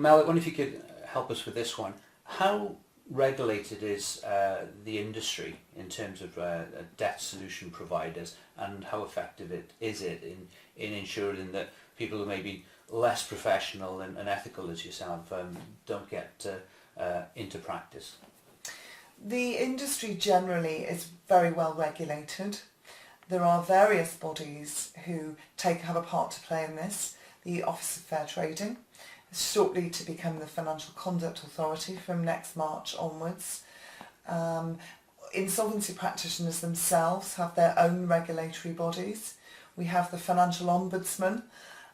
Mel, I wonder if you could help us with this one. How regulated is the industry in terms of debt solution providers, and how effective is it in ensuring that people who may be less professional and ethical as yourself don't get into practice? The industry generally is very well regulated. There are various bodies who have a part to play in this. The Office of Fair Trading is shortly to become the Financial Conduct Authority from next March onwards. Insolvency practitioners themselves have their own regulatory bodies. We have the Financial Ombudsman,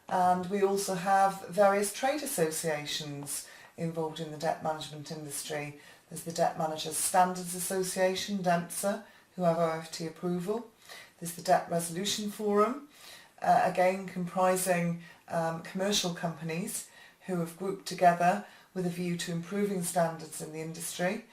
and we also have various trade associations involved in the debt management industry. There's the Debt Managers Standards Association, DEMSA, who have OFT approval. There's the Debt Resolution Forum, again comprising commercial companies who have grouped together with a view to improving standards in the industry.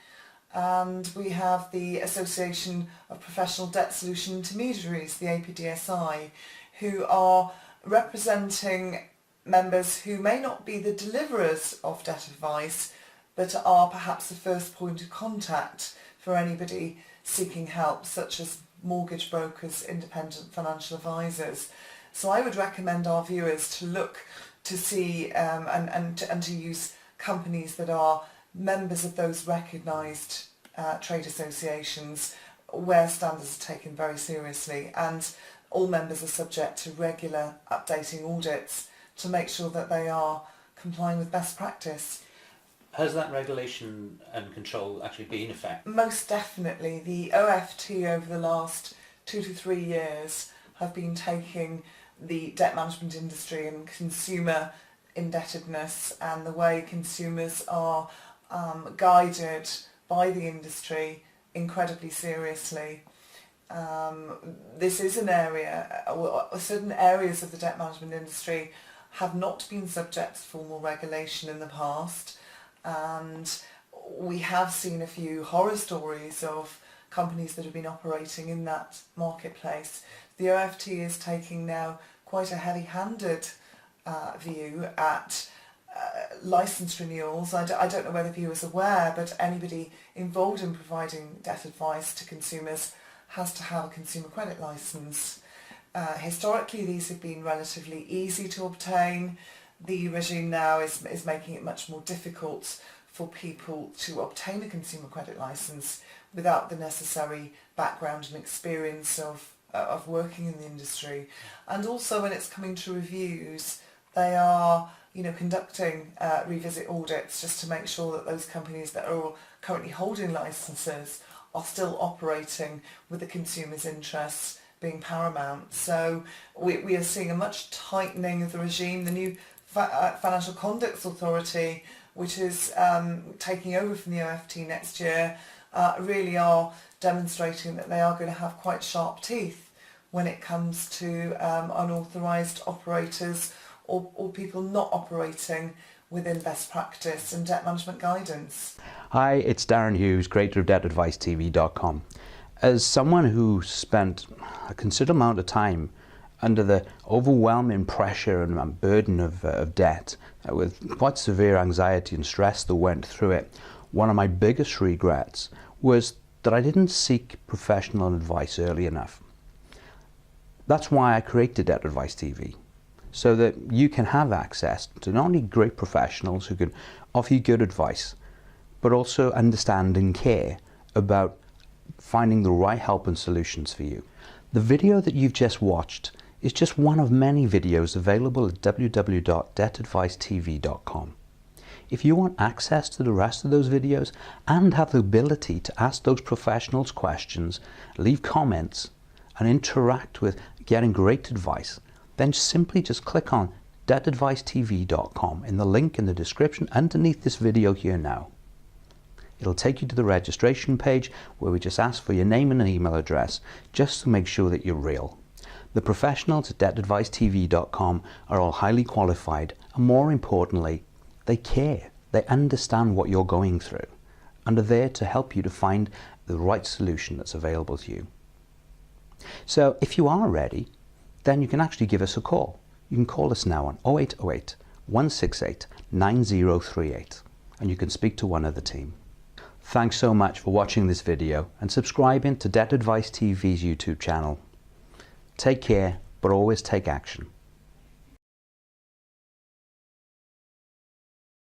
And we have the Association of Professional Debt Solution Intermediaries, the APDSI, who are representing members who may not be the deliverers of debt advice, but are perhaps the first point of contact for anybody seeking help, such as mortgage brokers, independent financial advisors. So I would recommend our viewers to look to see and to use companies that are members of those recognised trade associations where standards are taken very seriously, and all members are subject to regular updating audits to make sure that they are complying with best practice. Has that regulation and control actually been effective? Most definitely. The OFT over the last 2 to 3 years have been taking the debt management industry and consumer indebtedness and the way consumers are guided by the industry incredibly seriously. This is an area, certain areas of the debt management industry have not been subject to formal regulation in the past, and we have seen a few horror stories of companies that have been operating in that marketplace. The OFT is taking now quite a heavy-handed view at licence renewals. I don't know whether viewers are aware, but anybody involved in providing debt advice to consumers has to have a consumer credit licence. Historically, these have been relatively easy to obtain. The regime now is making it much more difficult for people to obtain a consumer credit licence without the necessary background and experience of working in the industry. And also when it's coming to reviews, they are conducting revisit audits just to make sure that those companies that are currently holding licences are still operating with the consumer's interests being paramount. So we are seeing a much tightening of the regime. The new Financial Conduct Authority, which is taking over from the OFT next year, really are demonstrating that they are going to have quite sharp teeth when it comes to unauthorised operators or people not operating within best practice and debt management guidance. Hi, it's Darren Hughes, creator of DebtAdviceTV.com. As someone who spent a considerable amount of time under the overwhelming pressure and burden of debt, with quite severe anxiety and stress that went through it, one of my biggest regrets was that I didn't seek professional advice early enough. That's why I created Debt Advice TV, so that you can have access to not only great professionals who can offer you good advice, but also understand and care about finding the right help and solutions for you. The video that you've just watched is just one of many videos available at www.debtadvicetv.com. If you want access to the rest of those videos and have the ability to ask those professionals questions, leave comments and interact with getting great advice, then simply just click on debtadvicetv.com in the link in the description underneath this video here now. It'll take you to the registration page where we just ask for your name and an email address just to make sure that you're real. The professionals at debtadvicetv.com are all highly qualified, and more importantly, they care. They understand what you're going through and are there to help you to find the right solution that's available to you. So if you are ready, then you can actually give us a call. You can call us now on 0808 168 9038 and you can speak to one of the team. Thanks so much for watching this video and subscribing to Debt Advice TV's YouTube channel. Take care, but always take action.